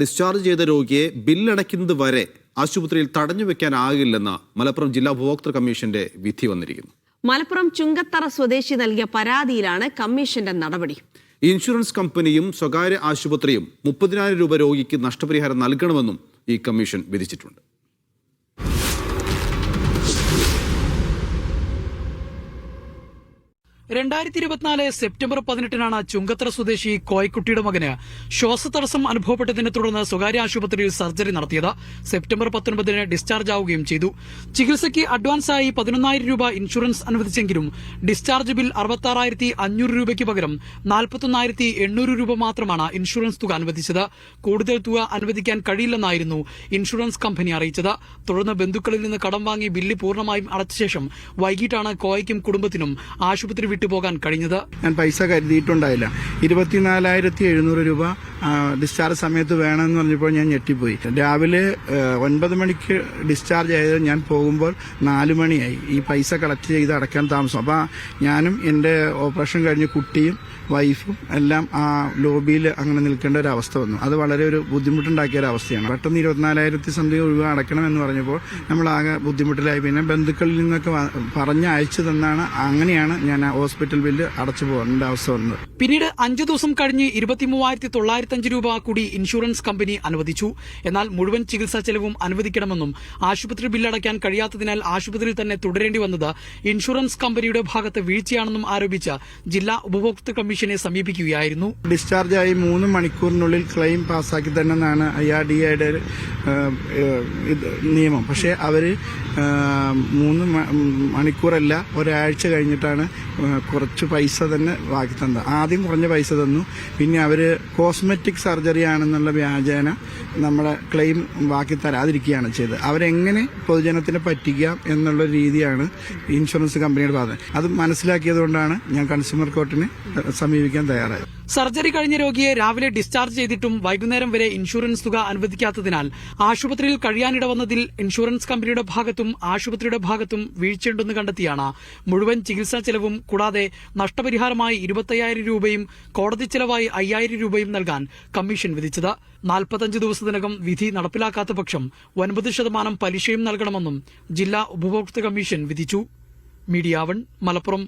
Discharge ചെയ്ത രോഗിയെ ബില്ലടയ്ക്കുന്നത് വരെ ആശുപത്രിയിൽ തടഞ്ഞുവെക്കാനാകില്ലെന്ന് മലപ്പുറം ജില്ലാ ഉപഭോക്തൃ കമ്മീഷന്റെ വിധി വന്നിരിക്കുന്നു. മലപ്പുറം ചുങ്കത്തറ സ്വദേശി നൽകിയ പരാതിയിലാണ് കമ്മീഷന്റെ നടപടി. ഇൻഷുറൻസ് കമ്പനിയും സ്വകാര്യ ആശുപത്രിയും 30,000 രൂപ രോഗിക്ക് നഷ്ടപരിഹാരം നൽകണമെന്നും ഈ കമ്മീഷൻ വിധിച്ചിട്ടുണ്ട്. സെപ്റ്റംബർ 18 ചുങ്കത്തറ സ്വദേശി കോയക്കുട്ടിയുടെ മകന് ശ്വാസതടസ്സം അനുഭവപ്പെട്ടതിനെ തുടർന്ന് സ്വകാര്യ ആശുപത്രിയിൽ സർജറി നടത്തിയത്. സെപ്റ്റംബർ 19 ഡിസ്ചാർജ് ആവുകയും ചെയ്തു. ചികിത്സയ്ക്ക് അഡ്വാൻസായി 11,000 രൂപ ഇൻഷുറൻസ് അനുവദിച്ചെങ്കിലും ഡിസ്ചാർജ് ബിൽ 66,500 രൂപയ്ക്ക് പകരം 41,800 രൂപ മാത്രമാണ് ഇൻഷുറൻസ് തുക അനുവദിച്ചത്. കൂടുതൽ തുക അനുവദിക്കാൻ കഴിയില്ലെന്നായിരുന്നു ഇൻഷുറൻസ് കമ്പനി അറിയിച്ചത്. തുടർന്ന് ബന്ധുക്കളിൽ നിന്ന് കടം വാങ്ങി ബില്ല് പൂർണ്ണമായും അടച്ച ശേഷം വൈകിട്ടാണ് കോയയ്ക്കും കുടുംബത്തിനും ആശുപത്രി വിട്ടുപോകാൻ കഴിഞ്ഞത്. ഞാൻ പൈസ കരുതിയിട്ടുണ്ടായില്ല. 24,700 രൂപ ഡിസ്ചാർജ് സമയത്ത് വേണമെന്ന് പറഞ്ഞപ്പോൾ ഞാൻ ഞെട്ടിപ്പോയി. രാവിലെ 9 മണിക്ക് ഡിസ്ചാർജ് ആയത് ഞാൻ പോകുമ്പോൾ 4 മണിയായി. ഈ പൈസ കളക്ട് ചെയ്ത് അടയ്ക്കാൻ താമസം. അപ്പോൾ ഞാനും എൻ്റെ ഓപ്പറേഷൻ കഴിഞ്ഞ കുട്ടിയും വൈഫും എല്ലാം ആ ലോബിയിൽ അങ്ങനെ നിൽക്കേണ്ട ഒരു അവസ്ഥ വന്നു. അത് വളരെ ഒരു ബുദ്ധിമുട്ടുണ്ടാക്കിയ ഒരു അവസ്ഥയാണ്. പെട്ടെന്ന് 24,000 സംതിങ് രൂപ അടയ്ക്കണം എന്ന് പറഞ്ഞപ്പോൾ നമ്മളാകെ ബുദ്ധിമുട്ടിലായി. പിന്നെ ബന്ധുക്കളിൽ നിന്നൊക്കെ പറഞ്ഞ് അയച്ചു തന്നാണ് അങ്ങനെയാണ് ഞാൻ ഹോസ്പിറ്റൽ ബില്ല് അടച്ചു പോകേണ്ട അവസ്ഥ വന്നത്. പിന്നീട് 5 ദിവസം കഴിഞ്ഞ് 23,905 രൂപ കൂടി ഇൻഷുറൻസ് കമ്പനി അനുവദിച്ചു. എന്നാൽ മുഴുവൻ ചികിത്സാ ചെലവും അനുവദിക്കണമെന്നും ആശുപത്രി ബില്ലടയ്ക്കാൻ കഴിയാത്തതിനാൽ ആശുപത്രിയിൽ തന്നെ തുടരേണ്ടി വന്നത് ഇൻഷുറൻസ് കമ്പനിയുടെ ഭാഗത്ത് വീഴ്ചയാണെന്നും ആരോപിച്ച് ജില്ലാ ഉപഭോക്തൃ കമ്മീഷനെ സമീപിക്കുകയായിരുന്നു. ഡിസ്ചാർജായി 3 മണിക്കൂറിനുള്ളിൽ ക്ലെയിം പാസ്സാക്കി തന്നെന്നാണ് IRDAയുടെ നിയമം. പക്ഷേ അവര് 3 മണിക്കൂറല്ല, ഒരാഴ്ച കഴിഞ്ഞിട്ടാണ് കുറച്ച് പൈസ തന്നെ ബാക്കി തന്നത്. ആദ്യം കുറഞ്ഞ പൈസ തന്നു. പിന്നെ അവര് കോസ്മെറ്റിക് സർജറി ആണെന്നുള്ള വ്യാജേന നമ്മളെ ക്ലെയിം ബാക്കി തരാതിരിക്കുകയാണ് ചെയ്തത്. അവരെങ്ങനെ പൊതുജനത്തിനെ പറ്റിക്കാം എന്നുള്ള രീതിയാണ് ഇൻഷുറൻസ് കമ്പനിയുടെ ഭാഗത്ത്. അത് മനസ്സിലാക്കിയതുകൊണ്ടാണ് ഞാൻ കൺസ്യൂമർ കോർട്ടിനെ സമീപിക്കാൻ തയ്യാറായത്. സർജറി കഴിഞ്ഞ രോഗിയെ രാവിലെ ഡിസ്ചാർജ് ചെയ്തിട്ടും വൈകുന്നേരം വരെ ഇൻഷുറൻസ് തുക അനുവദിക്കാത്തതിനാൽ ആശുപത്രിയിൽ കഴിയാനിടവന്നതിൽ ഇൻഷുറൻസ് കമ്പനിയുടെ ഭാഗത്തും ആശുപത്രിയുടെ ഭാഗത്തും വീഴ്ചയുണ്ടെന്ന് കണ്ടെത്തിയാണ് മുഴുവൻ ചികിത്സാ ചെലവും കൂടാതെ നഷ്ടപരിഹാരമായി 25,000 രൂപയും കോടതി ചെലവായി 5,000 രൂപയും നൽകാൻ കമ്മീഷൻ വിധിച്ചത്. 45 ദിവസത്തിനകം വിധി നടപ്പിലാക്കാത്ത പക്ഷം 9% പലിശയും നൽകണമെന്നും ജില്ലാ ഉപഭോക്തൃ കമ്മീഷൻ വിധിച്ചു. മീഡിയ 1 മലപ്പുറം.